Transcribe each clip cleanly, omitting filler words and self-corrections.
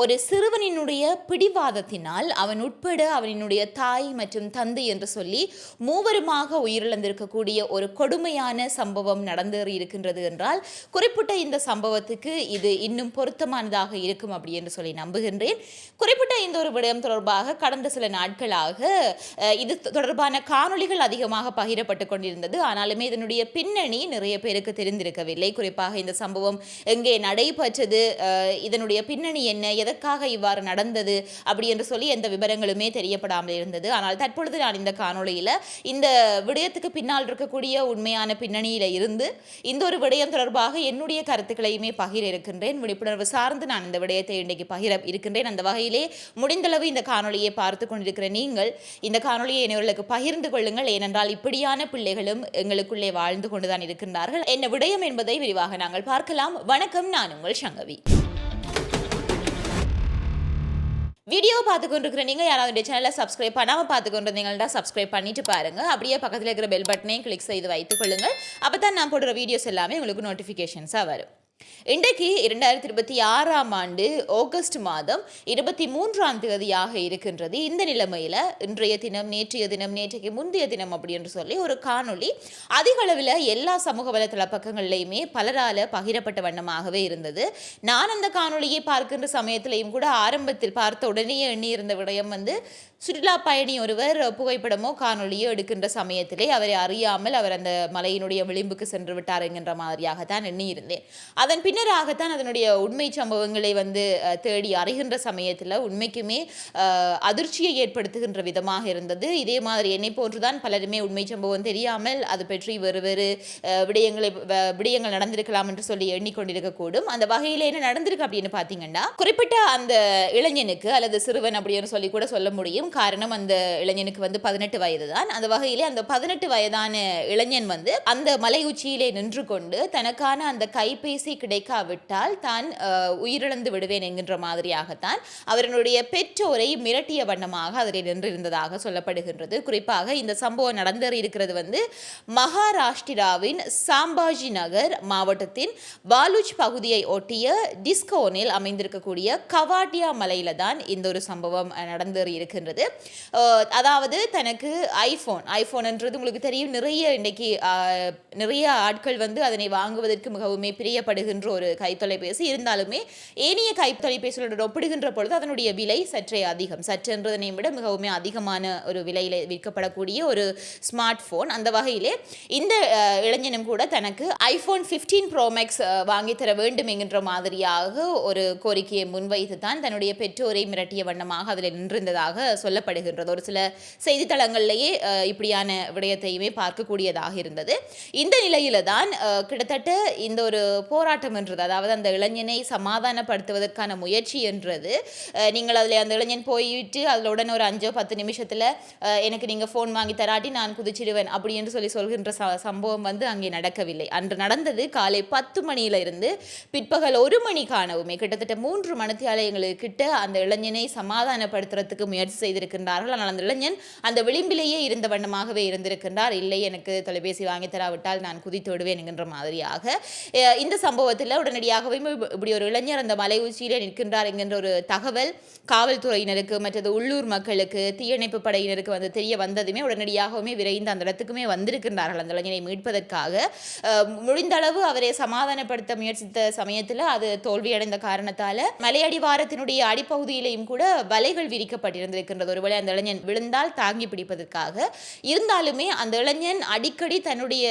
ஒரு சிறுவனினுடைய பிடிவாதத்தினால் அவன் உட்பட அவனினுடைய தாய் மற்றும் தந்தை என்று சொல்லி மூவருமாக உயிரிழந்திருக்கக்கூடிய ஒரு கொடுமையான சம்பவம் நடந்தேறி இருக்கின்றது என்றால் குறிப்பிட்ட இந்த சம்பவத்துக்கு இது இன்னும் பொருத்தமானதாக இருக்கும் அப்படி என்று சொல்லி நம்புகின்றேன். குறிப்பிட்ட இந்த ஒரு விடயம் தொடர்பாக கடந்த சில நாட்களாக இது தொடர்பான காணொளிகள் அதிகமாக பகிரப்பட்டு கொண்டிருந்தது. ஆனாலுமே இதனுடைய பின்னணி நிறைய பேருக்கு தெரிந்திருக்கவில்லை. குறிப்பாக இந்த சம்பவம் எங்கே நடைபெற்றது, இதனுடைய பின்னணி என்ன, எதற்காக இவ்வாறு நடந்தது அப்படி என்று சொல்லி எந்த விவரங்களுமே தெரியப்படாமல் இருந்தது. ஆனால் தற்பொழுது நான் இந்த காணொளியில் இந்த விடயத்துக்கு பின்னால் இருக்கக்கூடிய உண்மையான பின்னணியில இருந்து இந்த ஒரு விடயம் தொடர்பாக என்னுடைய கருத்துக்களையுமே பகிர இருக்கின்றேன். விழிப்புணர்வு சார்ந்து நான் இந்த விடயத்தை இன்றைக்கு பகிர இருக்கின்றேன். அந்த வகையிலே முடிந்தளவு இந்த காணொளியை பார்த்து கொண்டிருக்கிற நீங்கள் இந்த காணொளியை என்னவர்களுக்கு பகிர்ந்து கொள்ளுங்கள். ஏனென்றால் இப்படியான பிள்ளைகளும் எங்களுக்குள்ளே வாழ்ந்து கொண்டுதான் இருக்கின்றார்கள். என்ன விடயம் என்பதை விரிவாக நாங்கள் பார்க்கலாம். வணக்கம், நான் உங்கள் சங்கவி. வீடியோ பார்த்து கொண்டிருக்கிற நீங்கள் யாராவது சேனலை சப்ஸ்கிரைப் பண்ணாமல் பார்த்து கொண்டிருந்தீங்கன்னா சப்ஸ்கிரைப் பண்ணிட்டு பாருங்க. அப்படியே பக்கத்தில் இருக்கிற பெல் பட்டனையும் கிளிக் செய்து வைத்துக் கொள்ளுங்கள். அப்போ தான் நான் போடுற வீடியோஸ் எல்லாமே உங்களுக்கு நோட்டிஃபிகேஷன்ஸாக வரும். இன்றைக்கு 2026 ஆண்டு ஆகஸ்ட் மாதம் 23ஆம் தேதியாக இருக்கின்றது. இந்த நிலைமையில் இன்றைய தினம், நேற்றைய தினம், நேற்றைக்கு முந்தைய தினம் அப்படி என்று சொல்லி ஒரு காணொளி அதிக அளவில் எல்லா சமூக வலைத்தள பக்கங்கள்லையுமே பலரால் பகிரப்பட்ட வண்ணமாகவே இருந்தது. நான் அந்த காணொளியை பார்க்கின்ற சமயத்திலையும் கூட ஆரம்பத்தில் பார்த்த உடனே எண்ணி இருந்த விடயம் சுற்றுலா பயணி ஒருவர் புகைப்படமோ காணொலியோ எடுக்கின்ற சமயத்திலே அவரை அறியாமல் அவர் அந்த மலையினுடைய விளிம்புக்கு சென்று விட்டார் என்கின்ற மாதிரியாகத்தான் எண்ணியிருந்தேன். அதன் பின்னராகத்தான் அதனுடைய உண்மை சம்பவங்களை தேடி அறிகின்ற சமயத்தில் உண்மைக்குமே அதிர்ச்சியை ஏற்படுத்துகின்ற விதமாக இருந்தது. இதே மாதிரி என்னை போன்றுதான் பலருமே உண்மை சம்பவம் தெரியாமல் அது பற்றி வேறு வேறு விடயங்கள் நடந்திருக்கலாம் என்று சொல்லி எண்ணிக்கொண்டிருக்கக்கூடும். அந்த வகையில் என்ன நடந்திருக்கு அப்படின்னு பார்த்தீங்கன்னா, குறிப்பிட்ட அந்த இளைஞனுக்கு அல்லது சிறுவன் அப்படின்னு சொல்லி கூட சொல்ல முடியும். காரணம், அந்த இளைஞனுக்கு 18 வயது தான். அந்த வகையிலே அந்த 18 வயதான இளைஞன் அந்த மலை உச்சியிலே நின்று கொண்டு தனக்கான அந்த கைபேசி கிடைக்காவிட்டால் தான் உயிரிழந்து விடுவேன் என்கின்ற மாதிரியாகத்தான் அவர்களுடைய பெற்றோரை மிரட்டிய வண்ணமாக அதில் நின்றிருந்ததாக சொல்லப்படுகின்றது. குறிப்பாக இந்த சம்பவம் நடந்தேறி இருக்கிறது மகாராஷ்டிராவின் சாம்பாஜி நகர் மாவட்டத்தின் பாலுச் பகுதியை ஒட்டிய டிஸ்கோனில் அமைந்திருக்கக்கூடிய கவாட்டியா மலையில தான் இந்த ஒரு சம்பவம் நடந்தேறி இருக்கின்றது. அதாவது தனக்கு ஐபோன் என்றது உங்களுக்கு தெரியும், இன்றைக்கு நிறைய ஆட்கள் அதனை வாங்குவதற்கு மிகவும் பிரியப்படுகின்ற ஒரு கைத்தொலைபேசி. இருந்தாலுமே ஏனைய கைத்தொலைபேசிகளுடன் ஒப்பிடுகின்ற பொழுது அதனுடைய விலை சற்றே அதிகம். சற்றென்றதனை விட மிகவும் அதிகமான ஒரு விலையில் விற்கப்படக்கூடிய ஒரு ஸ்மார்ட் போன். அந்த வகையிலே இந்த இளைஞனும் கூட தனக்கு ஐபோன் 15 Pro Max வாங்கி தர வேண்டும் என்கின்ற மாதிரியாக ஒரு கோரிக்கையை முன்வைத்து தான் தன்னுடைய பெற்றோரை மிரட்டிய வண்ணமாக அதில் நின்றிருந்ததாக சொல்லப்படுகின்றது. ஒரு சில செய்தித்தளங்களிலேயே இப்படியான விடயத்தையுமே பார்க்கக்கூடியதாக இருந்தது. இந்த நிலையில தான் கிட்டத்தட்ட இந்த ஒரு போராட்டம் என்றது, அதாவது அந்த இளைஞனை சமாதானப்படுத்துவதற்கான முயற்சி என்றது, நீங்கள் அதில் அந்த இளைஞன் போயிட்டு அதில் உடனே ஒரு 5-10 நிமிஷத்தில் எனக்கு நீங்கள் ஃபோன் வாங்கி தராட்டி நான் குதிச்சிடுவேன் அப்படி என்று சொல்கின்ற சம்பவம் அங்கே நடக்கவில்லை. அன்று நடந்தது காலை 10 மணியில இருந்து பிற்பகல் 1 மணி காணவுமே கிட்டத்தட்ட 3 மணித்தியாலயங்களுக்கு அந்த இளைஞனை சமாதானப்படுத்துறதுக்கு முயற்சி செய்திருக்கின்றார்கள். ஆனால் அந்த இளைஞன் அந்த விளிம்பிலேயே இருந்த வண்ணமாகவே இருந்திருக்கின்றார். இல்லை, எனக்கு தொலைபேசி வாங்கி தராவிட்டால் நான் குதித்து விடுவேன் என்கின்ற மாதிரியாக. இந்த சம்பவத்தில் உடனடியாகவே இப்படி ஒரு இளைஞர் அந்த மலை உச்சியிலே நிற்கின்றார் என்கின்ற ஒரு தகவல் காவல்துறையினருக்கு, மற்றது உள்ளூர் மக்களுக்கு, தீயணைப்பு படையினருக்கு தெரிய வந்ததுமே உடனடியாகவே விரைந்து அந்த இடத்துக்குமே வந்திருக்கின்றார்கள் அந்த இளைஞனை மீட்பதற்காக. முடிந்த அளவு அவரை சமாதானப்படுத்த முயற்சித்த சமயத்தில் அது தோல்வியடைந்த காரணத்தால் மலையடிவாரத்தினுடைய அடிப்பகுதியிலேயும் கூட வலைகள் விரிக்கப்பட்டிருந்திருக்கின்றது. ஒருவேளை அந்த இளைஞன் விழுந்தால் தாங்கி பிடிப்பதற்காக. இருந்தாலுமே அந்த இளைஞன் அடிக்கடி தன்னுடைய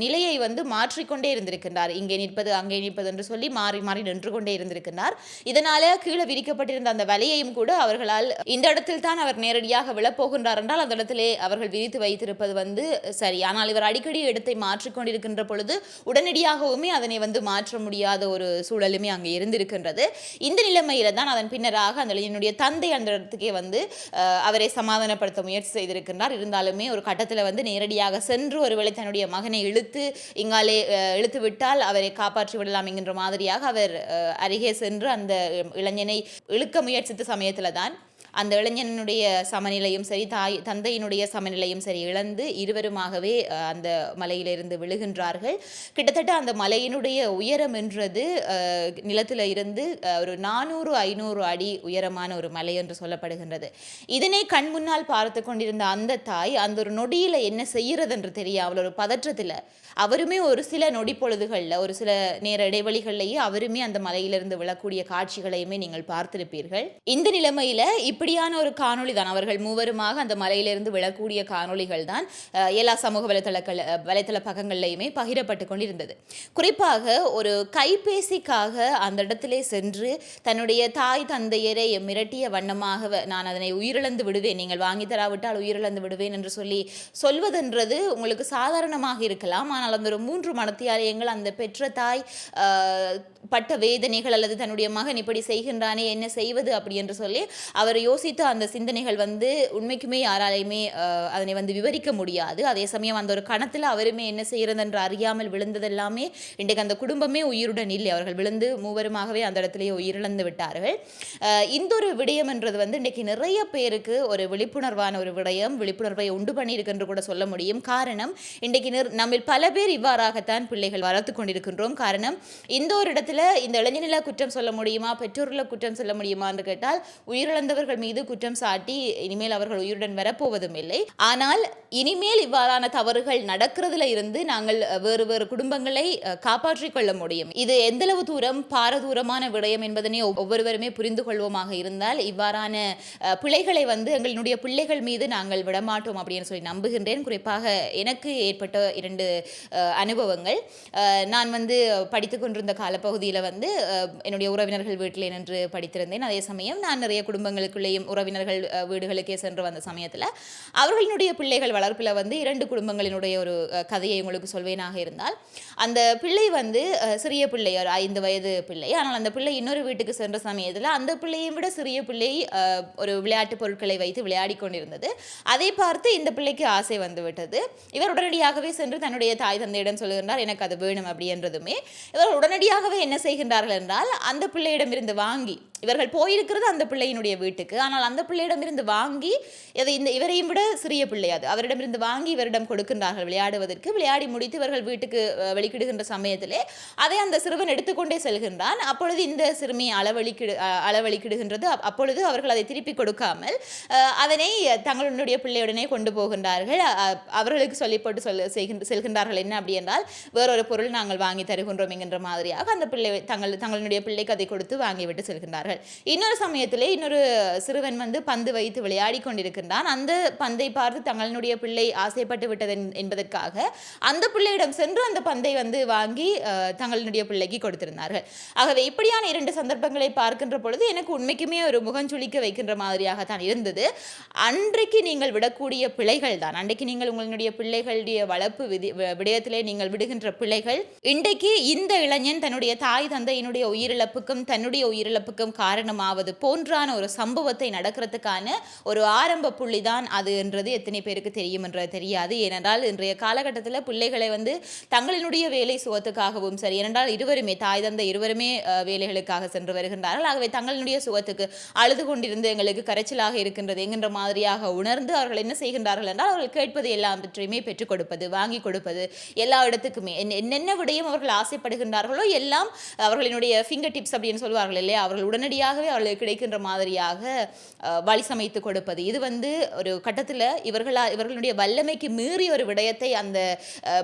நிலையை மாற்றிக்கொண்டே இருந்திருக்கின்றார். இங்கே நிற்பது அங்கே நிற்பது என்று சொல்லி மாறி மாறி நின்று கொண்டே இருந்திருக்கின்றார். இதனால கீழே விரிக்கப்பட்டிருந்த அந்த வலையையும் கூட அவர்களால் இந்த இடத்தில் தான் அவர் நேரடியாக விழப்போகின்றார் என்றால் அந்த இடத்திலே அவர்கள் விரித்து வைத்திருப்பது சரி. ஆனால் இவர் அடிக்கடி இடத்தை மாற்றிக்கொண்டிருக்கின்ற பொழுது உடனடியாகவுமே அதனை மாற்ற முடியாத ஒரு சூழலுமே அங்கே இருந்திருக்கின்றது. இந்த நிலைமையில தான் அதன் பின்னராக அந்த இளைஞனுடைய தந்தை அந்த இடத்துக்கே அவரை சமாதானப்படுத்த முயற்சி செய்திருக்கின்றார். இருந்தாலுமே ஒரு கட்டத்தில் நேரடியாக சென்று ஒருவேளை தன்னுடைய மகனை இழுத்து விட்டால் அவரை காப்பாற்றி விடலாம் என்கின்ற மாதிரியாக அவர் அருகே சென்று அந்த இளைஞனை இழுக்க முயற்சித்த சமயத்தில் தான் அந்த இளைஞனுடைய சமநிலையும் சரி தந்தையினுடைய சமநிலையும் சரி இழந்து இருவருமாகவே அந்த மலையிலிருந்து விழுகின்றார்கள். கிட்டத்தட்ட அந்த மலையினுடைய உயரம் என்றது நிலத்தில் இருந்து ஒரு 400-500 அடி உயரமான ஒரு மலை என்று சொல்லப்படுகின்றது. இதனை கண் முன்னால் பார்த்து கொண்டிருந்த அந்த தாய் அந்த ஒரு நொடியில் என்ன செய்கிறது என்று தெரியாமல் ஒரு பதற்றத்தில் அவருமே ஒரு சில நொடி பொழுதுகளில் ஒரு சில நேர இடைவெளிகள்லேயே அவருமே அந்த மலையிலிருந்து விழக்கூடிய காட்சிகளையுமே நீங்கள் பார்த்திருப்பீர்கள். இந்த நிலைமையில இப்படியான ஒரு காணொளி தான் அவர்கள் மூவருமாக அந்த மலையிலிருந்து விழக்கூடிய காணொளிகள் தான் எல்லா சமூக வலைத்தள பக்கங்கள்லையுமே பகிரப்பட்டு கொண்டிருந்தது. குறிப்பாக ஒரு கைபேசிக்காக அந்த இடத்திலே சென்று தன்னுடைய தாய் தந்தையரை மிரட்டிய வண்ணமாக நான் அதனை உயிரிழந்து விடுவேன், நீங்கள் வாங்கி தராவிட்டால் உயிரிழந்து விடுவேன் என்று சொல்வதென்றது உங்களுக்கு சாதாரணமாக இருக்கலாம். ஆனால் அந்த ஒரு 3 மணத்தியாலயங்கள் அந்த பெற்ற தாய் பட்ட வேதனைகள் அல்லது தன்னுடைய மகன் இப்படி செய்கின்றானே என்ன செய்வது அப்படி என்று சொல்லி அவர் யோசித்த அந்த சிந்தனைகள் உண்மைக்குமே யாராலையுமே அதனை விவரிக்க முடியாது. அதே சமயம் அந்த ஒரு கணத்தில் அவருமே என்ன செய்கிறது என்று அறியாமல் விழுந்ததெல்லாமே இன்றைக்கு அந்த குடும்பமே உயிருடன் இல்லை. அவர்கள் விழுந்து மூவருமாகவே அந்த இடத்திலேயே உயிரிழந்து விட்டார்கள். இந்த ஒரு விடயம் என்றது இன்றைக்கு நிறைய பேருக்கு ஒரு விழிப்புணர்வான ஒரு விடயம், விழிப்புணர்வை உண்டு பண்ணியிருக்கு என்று கூட சொல்ல முடியும். காரணம் இன்றைக்கு நம்மில் பல பேர் இவ்வாறாகத்தான் பிள்ளைகள் வளர்த்து கொண்டிருக்கின்றோம். காரணம் இந்த ஒரு இடத்துல இந்த இளைஞனில குற்றம் சொல்ல முடியுமா, பெற்றோர்களை குற்றம் சொல்ல முடியுமா என்று கேட்டால் உயிரிழந்தவர்கள் மீது குற்றம் சாட்டி இனிமேல் அவர்கள் உயிருடன் வரப்போவதும் இல்லை. ஆனால் இனிமேல் இவ்வாறான தவறுகள் நடக்கிறதுல இருந்து நாங்கள் வேறு வேறு குடும்பங்களை காப்பாற்றிக் கொள்ள முடியும். இது எந்தளவு தூரம் பாரதூரமான விடயம் என்பதனை ஒவ்வொருவருமே புரிந்து கொள்வோமாக இருந்தால் இவ்வாறான பிள்ளைகளை எங்களுடைய பிள்ளைகள் மீது நாங்கள் விடமாட்டோம் அப்படின்னு சொல்லி நம்புகின்றேன். குறிப்பாக எனக்கு ஏற்பட்ட 2 அனுபவங்கள். நான் படித்து கொண்டிருந்த காலப்பகுதியில் என்னுடைய உறவினர்கள் வீட்டில் நின்று படித்திருந்தேன். அதே சமயம் நான் நிறைய குடும்பங்களுக்குள்ளேயும் உறவினர்கள் வீடுகளுக்கே சென்று வந்த சமயத்தில் அவர்களுடைய பிள்ளைகள் வளர்ப்பில் 2 குடும்பங்களினுடைய ஒரு கதையை உங்களுக்கு சொல்வேனாக இருந்தால், அந்த பிள்ளை சிறிய பிள்ளை, ஒரு 5 வயது பிள்ளை. ஆனால் அந்த பிள்ளை இன்னொரு வீட்டுக்கு சென்ற சமயத்தில் அந்த பிள்ளையை விட சிறிய பிள்ளை ஒரு விளையாட்டு பொருட்களை வைத்து விளையாடி கொண்டிருந்தது. அதை பார்த்து இந்த பிள்ளைக்கு ஆசை வந்துவிட்டது. இவர் உடனடியாகவே சென்று தன்னுடைய தாய் தந்தையிடம் சொல்லுகின்றார், எனக்கு அது வேணும் அப்படி என்றதுமே இவர்கள் உடனடியாகவே என்ன செய்கின்றார்கள் என்றால் அந்த பிள்ளையிடமிருந்து வாங்கி, இவர்கள் போயிருக்கிறது அந்த பிள்ளையினுடைய வீட்டுக்கு, ஆனால் அந்த பிள்ளையிடமிருந்து வாங்கி இவரையும் விட சிறிய பிள்ளையாது அவரிடமிருந்து வாங்கி இவரிடம் கொடுக்கின்றார்கள் விளையாடுவதற்கு. விளையாடி முடித்து இவர்கள் வீட்டுக்கு வெளிக்கிடுகின்ற சமயத்திலே அதை அந்த சிறுவன் எடுத்துக்கொண்டே செல்கின்றான். அப்பொழுது இந்த சிறுமி அளவழிக்கிடுகின்றது. அப்பொழுது அவர்கள் அதை திருப்பி கொடுக்காமல் அதனை தங்களுடைய பிள்ளையுடனே கொண்டு போகின்றார்கள். அவர்களுக்கு சொல்லி போட்டு செல்கின்றார்கள் என்ன அப்படி என்றால், வேறொரு பொருள் நாங்கள் வாங்கி தருகின்றோம் என்கின்ற மாதிரியாக அந்த பிள்ளை தங்களுடைய பிள்ளைக்கு அதை கொடுத்து வாங்கிவிட்டு செல்கின்றார்கள். இன்னொரு சமயத்திலே இன்னொரு சிறுவன் பந்து வைத்து விளையாடி கொண்டிருக்கின்றான். அந்த பந்தை பார்த்து தங்களுடைய பிள்ளை ஆசைப்பட்டு விட்டது என்பதற்காக அந்த பிள்ளையிடம் சென்று அந்த பந்தை வாங்கி தங்களுடைய பிள்ளைக்கு கொடுத்திருந்தார்கள். ஆகவே இப்படியான 2 சந்தர்ப்பங்களை பார்க்கின்ற பொழுது எனக்கு உண்மைக்குமே ஒரு முகஞ்சுளிக்க வைக்கின்ற மாதிரியாகத்தான் இருந்தது. அன்றைக்கு நீங்கள் விடக்கூடிய பிள்ளைகள் தான், அன்றைக்கு நீங்கள் உங்களுடைய பிள்ளைகளுடைய வளர்ப்பு விடயத்திலே நீங்கள் விடுகின்ற பிள்ளைகள் இன்றைக்கு இந்த இளைஞன் தன்னுடைய தாய் தந்தையினுடைய உயிரிழப்புக்கும் தன்னுடைய உயிரிழப்புக்கும் காரணமாவது போன்றான ஒரு சம்பவத்தை நடக்கிறதுக்கான ஒரு ஆரம்ப புள்ளிதான் அது என்றது எத்தனை பேருக்கு தெரியும் என்றது தெரியாது. ஏனென்றால் இன்றைய காலகட்டத்தில் பிள்ளைகளை தங்களினுடைய வேலை சுகத்துக்காகவும் சரி, ஏனென்றால் இருவருமே தாய் தந்தை இருவருமே வேலைகளுக்காக சென்று வருகின்றார்கள். ஆகவே தங்களுடைய சுகத்துக்கு அழுது கொண்டிருந்து எங்களுக்கு கரைச்சலாக இருக்கின்றது என்கின்ற மாதிரியாக உணர்ந்து அவர்கள் என்ன செய்கின்றார்கள் என்றால் அவர்கள் கேட்பது எல்லாவற்றையுமே பெற்றுக் கொடுப்பது, வாங்கி கொடுப்பது, எல்லா இடத்துக்குமே என்னென்ன விடயம் அவர்கள் ஆசைப்படுகின்றார்களோ எல்லாம் அவர்களினுடைய ஃபிங்கர் டிப்ஸ் அப்படின்னு சொல்லுவார்கள் இல்லையா, அவர்கள் உடனடியாகவே அவர்களுக்கு கிடைக்கின்ற மாதிரியாக வழி சமைத்து கொடுப்பது. இது ஒரு கட்டத்தில் இவர்களுடைய வல்லமைக்கு மீறி ஒரு விடயத்தை அந்த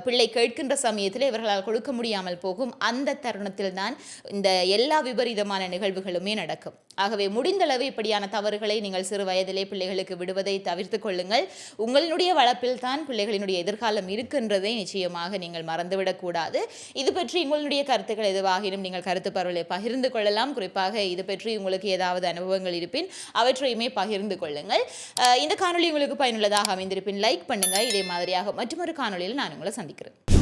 பிள்ளை கேட்கின்ற சமயத்தில் இவர்களால் கொடுக்க முடியாமல் போகும். அந்த தருணத்தில் தான் இந்த எல்லா விபரீதமான நிகழ்வுகளுமே நடக்கும். ஆகவே முடிந்தளவு இப்படியான தவறுகளை நீங்கள் சிறு வயதிலே பிள்ளைகளுக்கு விடுவதை தவிர்த்து கொள்ளுங்கள். உங்களுடைய வளர்ப்பில் தான் பிள்ளைகளினுடைய எதிர்காலம் இருக்கின்றதை நிச்சயமாக நீங்கள் மறந்துவிடக்கூடாது. இது பற்றி உங்களுடைய கருத்துக்கள் எதுவாகினும் நீங்கள் கருத்து பரவலை பகிர்ந்து கொள்ளலாம். குறிப்பாக இது பற்றி உங்களுக்கு ஏதாவது அனுபவங்கள் இருப்பின் அவற்றையுமே பகிர்ந்து கொள்ளுங்கள். இந்த காணொலி உங்களுக்கு பயனுள்ளதாக அமைந்திருப்பின் லைக் பண்ணுங்க. இதே மாதிரியாக மற்றொரு காணொலியில் நான் உங்களை சந்திக்கிறேன்.